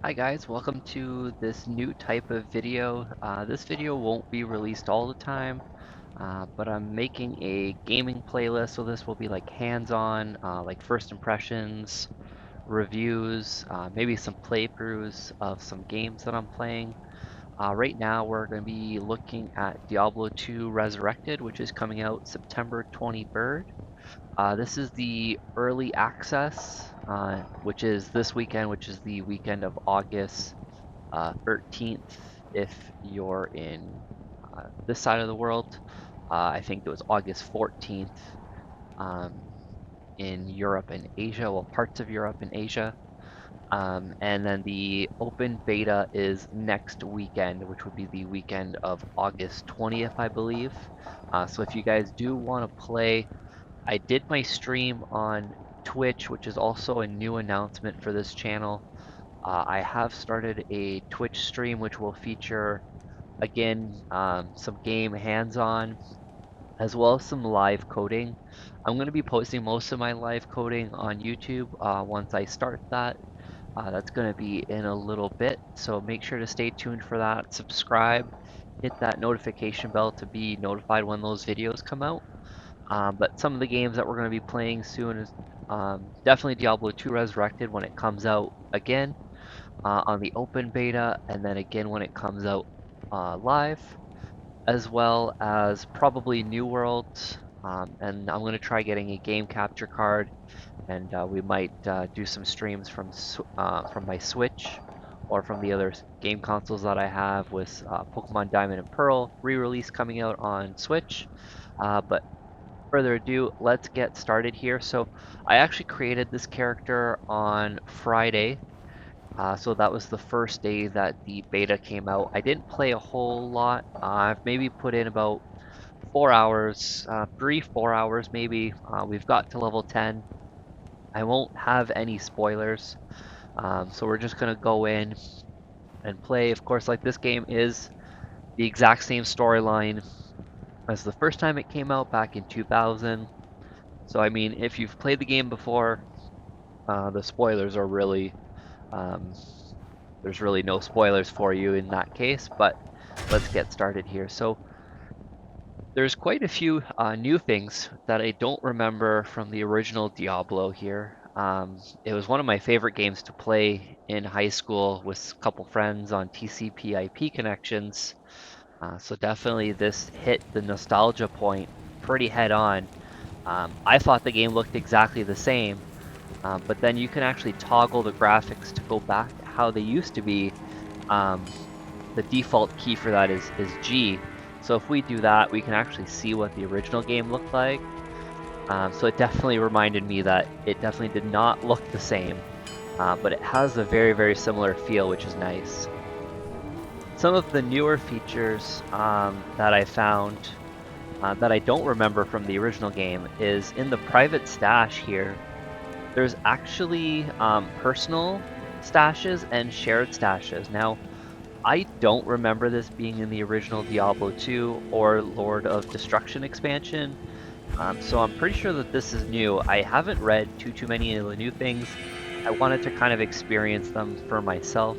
Hi guys, welcome to this new type of video. This video won't be released all the time, but I'm making a gaming playlist, so this will be like hands-on, like first impressions, reviews, maybe some playthroughs of some games that I'm playing. Right now we're going to be looking at Diablo 2 Resurrected, which is coming out September 23rd. This is the early access, which is this weekend, which is the weekend of August 13th if you're in this side of the world. I think it was August 14th um, in Europe and Asia, well, parts of Europe and Asia. And then the open beta is next weekend, which would be the weekend of August 20th, I believe. So if you guys do want to play, I did my stream on Twitch, which is also a new announcement for this channel. I have started a Twitch stream which will feature, again, some game hands-on, as well as some live coding. I'm going to be posting most of my live coding on YouTube once I start that. That's going to be in a little bit, so make sure to stay tuned for that. Subscribe, hit that notification bell to be notified when those videos come out. But some of the games that we're going to be playing soon is definitely Diablo 2 Resurrected when it comes out again on the open beta, and then again when it comes out live, as well as probably New World. And I'm going to try getting a game capture card, and we might do some streams from my Switch or from the other game consoles that I have, with Pokemon Diamond and Pearl re-release coming out on Switch. But further ado, let's get started here. So I actually created this character on Friday. So that was the first day that the beta came out. I didn't play a whole lot. I've maybe put in about 4 hours, 3, 4 hours maybe. We've got to level 10. I won't have any spoilers. So we're just gonna go in and play. Of course, like, this game is the exact same storyline as the first time it came out back in 2000. So I mean, if you've played the game before, the spoilers are really um, there's really no spoilers for you in that case. But let's get started here. So there's quite a few new things that I don't remember from the original Diablo here. It was one of my favorite games to play in high school with a couple friends on TCP/IP connections. So definitely this hit the nostalgia point pretty head on. I thought the game looked exactly the same, but then you can actually toggle the graphics to go back to how they used to be. Um, the default key for that is G. So if we do that, we can actually see what the original game looked like. So it definitely reminded me that it definitely did not look the same, but it has a very, very similar feel, which is nice. Some of the newer features that I found that I don't remember from the original game is in the private stash here. There's actually personal stashes and shared stashes. Now, I don't remember this being in the original Diablo 2 or Lord of Destruction expansion, so I'm pretty sure that this is new. I haven't read too many of the new things. I wanted to kind of experience them for myself.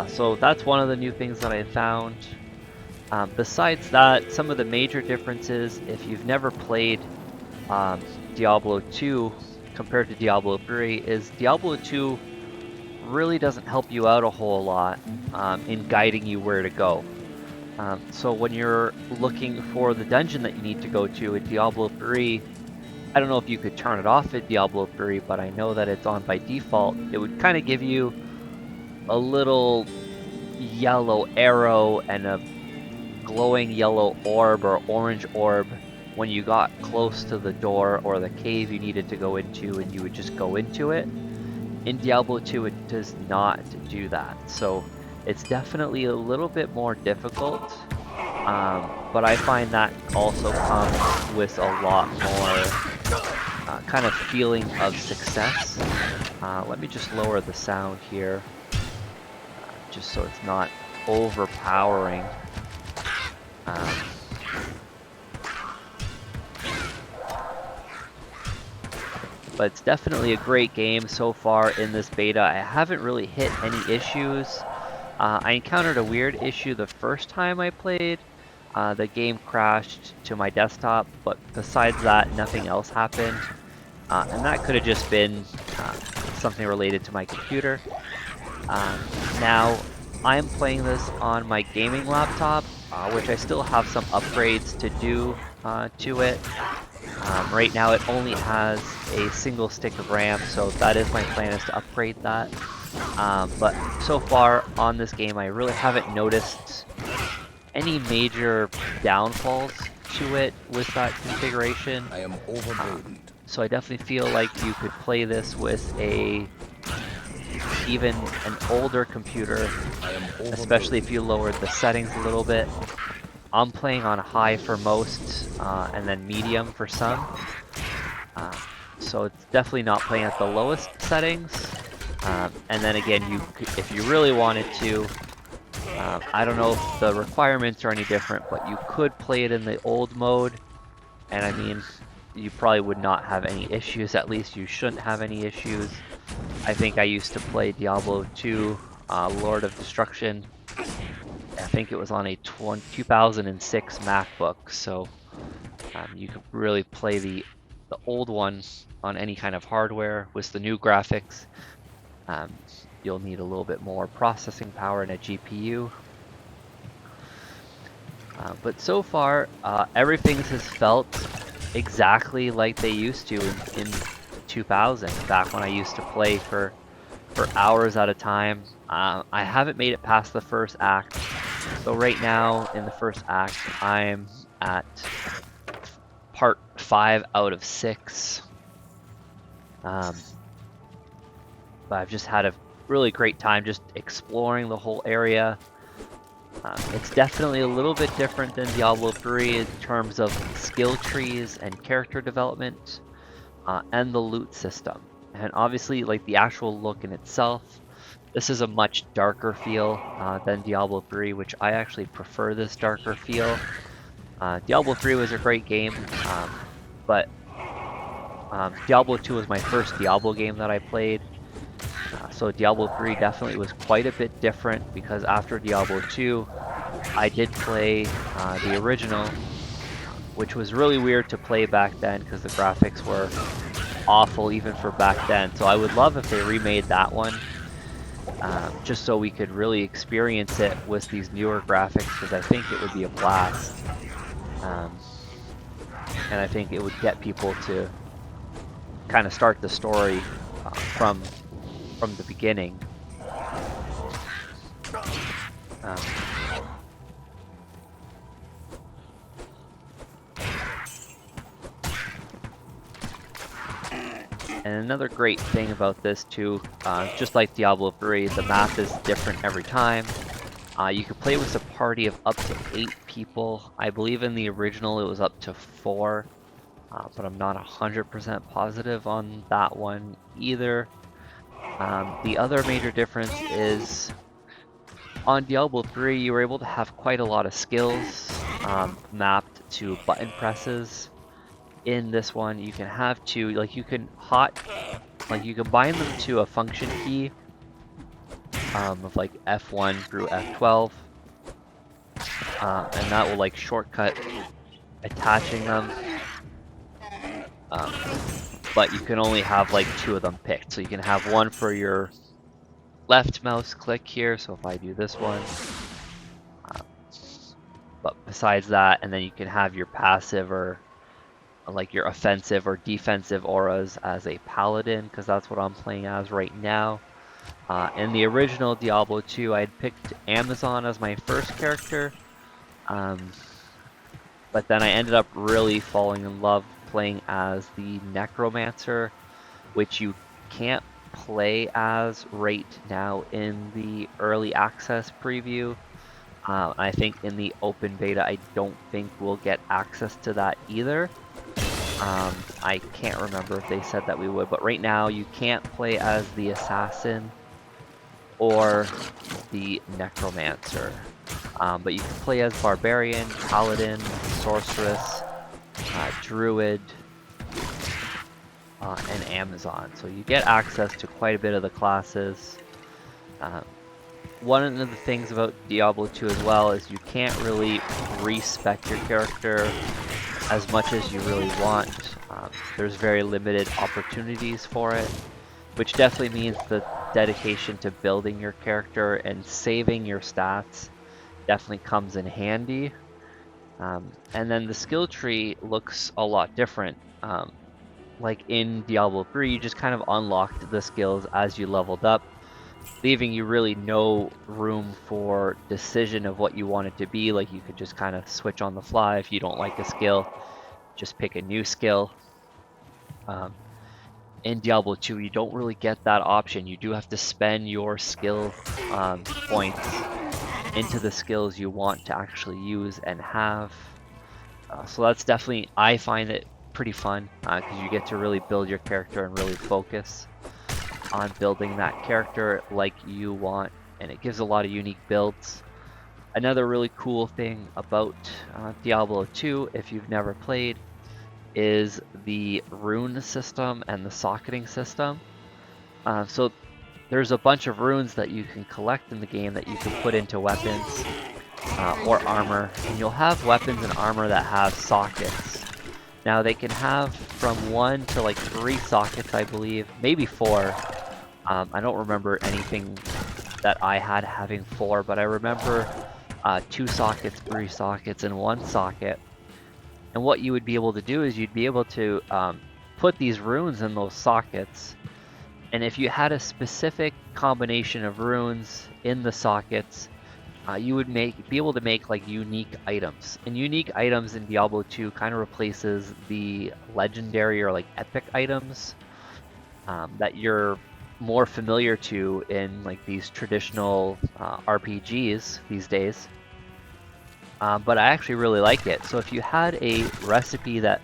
So that's one of the new things that I found. Besides that, some of the major differences, if you've never played um, Diablo 2 compared to Diablo 3, is Diablo 2 really doesn't help you out a whole lot in guiding you where to go. So when you're looking for the dungeon that you need to go to in Diablo 3, I don't know if you could turn it off at Diablo 3, but I know that it's on by default. It would kind of give you a little yellow arrow and a glowing yellow orb or orange orb when you got close to the door or the cave you needed to go into, and you would just go into it. In Diablo 2, it does not do that, so it's definitely a little bit more difficult, but I find that also comes with a lot more kind of feeling of success. Let me just lower the sound here, just so it's not overpowering. but it's definitely a great game so far in this beta. I haven't really hit any issues. I encountered a weird issue the first time I played. The game crashed to my desktop, but besides that, nothing else happened. And that could have just been something related to my computer. Now, I'm playing this on my gaming laptop, which I still have some upgrades to do to it. Right now it only has a single stick of RAM, so that is my plan, is to upgrade that. But so far on this game, I really haven't noticed any major downfalls to it with that configuration. I am overburdened. So I definitely feel like you could play this with even an older computer, especially if you lowered the settings a little bit. I'm playing on high for most, and then medium for some. So it's definitely not playing at the lowest settings. And then again, if you really wanted to, I don't know if the requirements are any different, but you could play it in the old mode. And I mean, you probably would not have any issues. At least you shouldn't have any issues. I think I used to play Diablo 2, Lord of Destruction. I think it was on a 2006 MacBook, so you could really play the old one on any kind of hardware. With the new graphics, you'll need a little bit more processing power and a GPU. But so far, everything has felt exactly like they used to in 2000, back when I used to play for hours at a time. I haven't made it past the first act, so right now in the first act I'm at part 5 out of 6. But I've just had a really great time just exploring the whole area. It's definitely a little bit different than Diablo 3 in terms of skill trees and character development, and the loot system. And obviously, like, the actual look in itself, this is a much darker feel than Diablo 3, which I actually prefer this darker feel. Diablo 3 was a great game, but Diablo 2 was my first Diablo game that I played. So Diablo 3 definitely was quite a bit different, because after Diablo 2, I did play the original, which was really weird to play back then because the graphics were awful even for back then. So I would love if they remade that one, just so we could really experience it with these newer graphics, because I think it would be a blast. And I think it would get people to kind of start the story from the beginning. And another great thing about this too, just like Diablo 3, the map is different every time. You can play with a party of up to 8 people. I believe in the original it was up to 4, but I'm not 100% positive on that one either. The other major difference is, on Diablo 3 you were able to have quite a lot of skills mapped to button presses. In this one you can have two, like you can bind them to a function key of like F1 through F12, and that will like shortcut attaching them. But you can only have like 2 of them picked, so you can have one for your left mouse click here, so if I do this one, but besides that, and then you can have your passive or like your offensive or defensive auras as a paladin, because that's what I'm playing as right now. In the original Diablo 2 I had picked Amazon as my first character, but then I ended up really falling in love playing as the Necromancer, which you can't play as right now in the early access preview. I think in the open beta I don't think we'll get access to that either. I can't remember if they said that we would, but right now you can't play as the Assassin or the Necromancer. But you can play as Barbarian, Paladin, Sorceress, Druid, and Amazon. So you get access to quite a bit of the classes. One of the things about Diablo 2 as well is you can't really respec your character as much as you really want. There's very limited opportunities for it, which definitely means the dedication to building your character and saving your stats definitely comes in handy. And then the skill tree looks a lot different. Like in Diablo 3, you just kind of unlocked the skills as you leveled up, leaving you really no room for decision of what you want it to be. Like you could just kind of switch on the fly. If you don't like a skill, just pick a new skill. In Diablo 2, you don't really get that option. You do have to spend your skill points into the skills you want to actually use and have. So that's definitely, I find it pretty fun because you get to really build your character and really focus on building that character like you want, and it gives a lot of unique builds. Another really cool thing about Diablo 2, if you've never played, is the rune system and the socketing system. So there's a bunch of runes that you can collect in the game that you can put into weapons or armor, and you'll have weapons and armor that have sockets. Now they can have from 1 to like 3 sockets, I believe, maybe 4. I don't remember anything that I had having 4, but I remember 2 sockets, 3 sockets, and 1 socket. And what you would be able to do is you'd be able to put these runes in those sockets, and if you had a specific combination of runes in the sockets, you would be able to make like unique items. And unique items in Diablo 2 kind of replaces the legendary or like epic items that you're more familiar to in like these traditional RPGs these days. But I actually really like it. So if you had a recipe that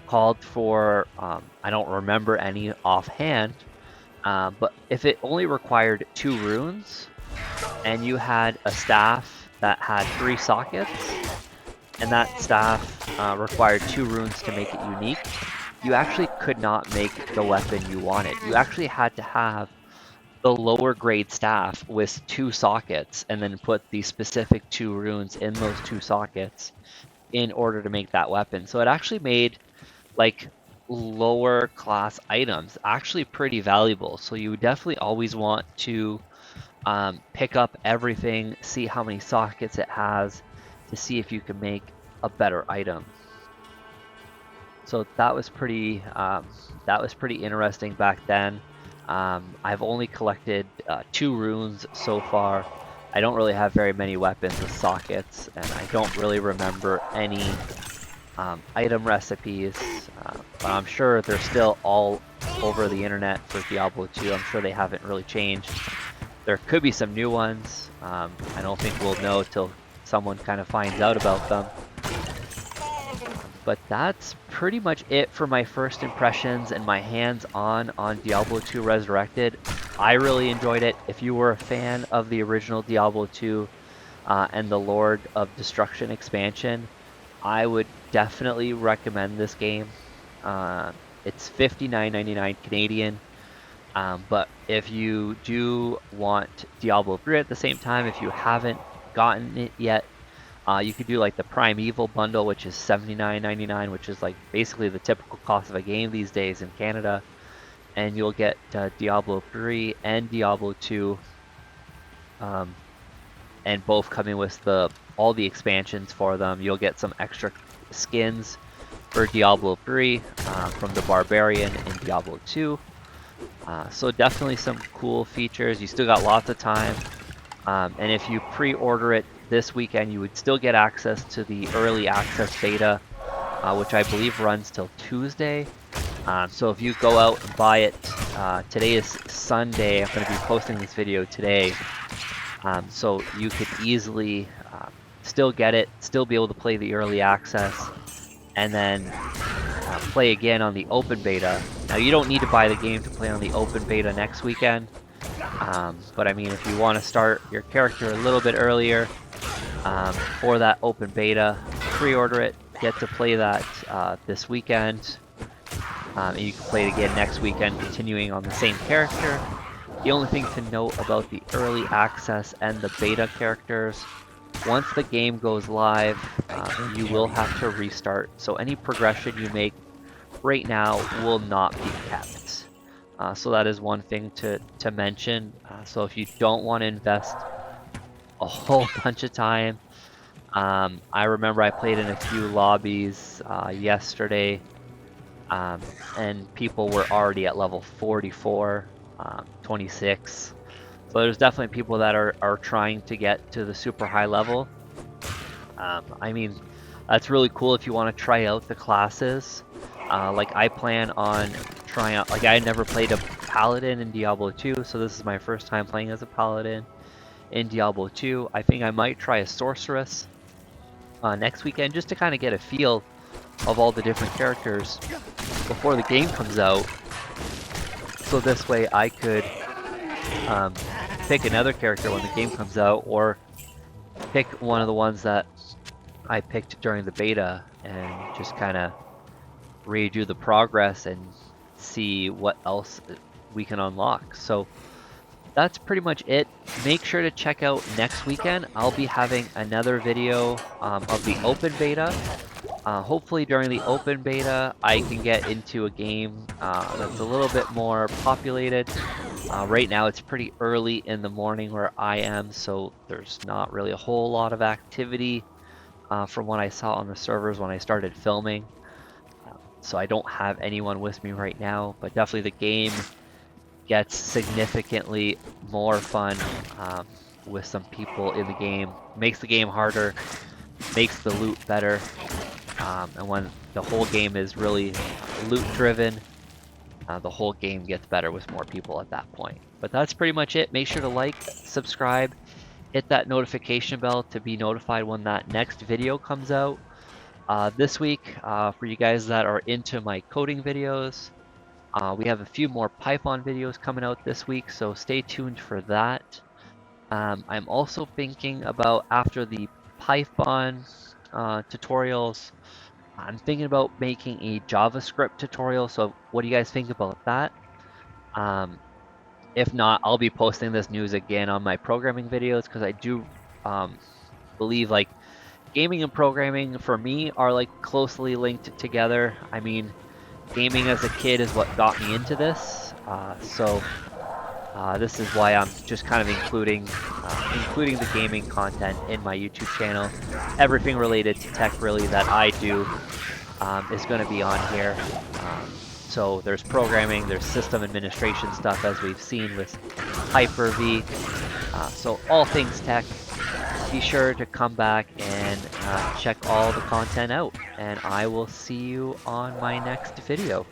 called for, I don't remember any offhand, but if it only required 2 runes, and you had a staff that had 3 sockets, and that staff required 2 runes to make it unique, you actually could not make the weapon you wanted. You actually had to have the lower grade staff with 2 sockets and then put the specific 2 runes in those 2 sockets in order to make that weapon. So it actually made like lower class items actually pretty valuable. So you would definitely always want to pick up everything, see how many sockets it has to see if you can make a better item. So that was pretty interesting back then. I've only collected 2 runes so far. I don't really have very many weapons with sockets, and I don't really remember any item recipes, but I'm sure they're still all over the internet for Diablo 2. I'm sure they haven't really changed. There could be some new ones. I don't think we'll know till someone kind of finds out about them. But that's pretty much it for my first impressions and my hands-on on Diablo 2 Resurrected. I really enjoyed it. If you were a fan of the original Diablo 2 and the Lord of Destruction expansion, I would definitely recommend this game. It's $59.99 Canadian. But if you do want Diablo 3 at the same time, if you haven't gotten it yet, you could do like the Primeval bundle, which is $79.99, which is like basically the typical cost of a game these days in Canada, and you'll get Diablo 3 and Diablo 2, and both coming with all the expansions for them. You'll get some extra skins for Diablo 3 from the Barbarian in Diablo 2. So definitely some cool features. You still got lots of time, and if you pre-order it this weekend, you would still get access to the early access beta, which I believe runs till Tuesday. So if you go out and buy it, today is Sunday. I'm going to be posting this video today, so you could easily still get it, still be able to play the early access, and then play again on the open beta. Now you don't need to buy the game to play on the open beta next weekend, but I mean, if you want to start your character a little bit earlier for that open beta, pre-order it, get to play that this weekend, and you can play it again next weekend, continuing on the same character. The only thing to note about the early access and the beta characters, once the game goes live, you will have to restart. So any progression you make right now will not be kept. So that is one thing to mention. So if you don't want to invest a whole bunch of time, I remember I played in a few lobbies yesterday, and people were already at level 44, 26. So there's definitely people that are trying to get to the super high level. I mean, that's really cool if you want to try out the classes. Like I plan on trying out, like I never played a paladin in Diablo 2, so this is my first time playing as a paladin in Diablo 2. I think I might try a sorceress next weekend just to kind of get a feel of all the different characters before the game comes out. So this way I could pick another character when the game comes out, or pick one of the ones that I picked during the beta and just kind of redo the progress and see what else we can unlock. So that's pretty much it. Make sure to check out next weekend. I'll be having another video of the open beta. Hopefully during the open beta, I can get into a game that's a little bit more populated. Right now it's pretty early in the morning where I am, so there's not really a whole lot of activity from what I saw on the servers when I started filming. So I don't have anyone with me right now, but definitely the game gets significantly more fun with some people in the game. Makes the game harder, makes the loot better, and when the whole game is really loot driven, the whole game gets better with more people at that point. But that's pretty much it. Make sure to like, subscribe, hit that notification bell to be notified when that next video comes out. This week, for you guys that are into my coding videos, we have a few more Python videos coming out this week, so stay tuned for that. I'm also thinking about, after the Python tutorials, I'm thinking about making a JavaScript tutorial, so what do you guys think about that? If not, I'll be posting this news again on my programming videos, because I do believe like gaming and programming for me are like closely linked together. I mean, gaming as a kid is what got me into this, so this is why I'm just kind of including the gaming content in my YouTube channel. Everything related to tech really that I do is going to be on here. So there's programming, there's system administration stuff, as we've seen with Hyper-V. So all things tech. Be sure to come back and check all the content out, and I will see you on my next video.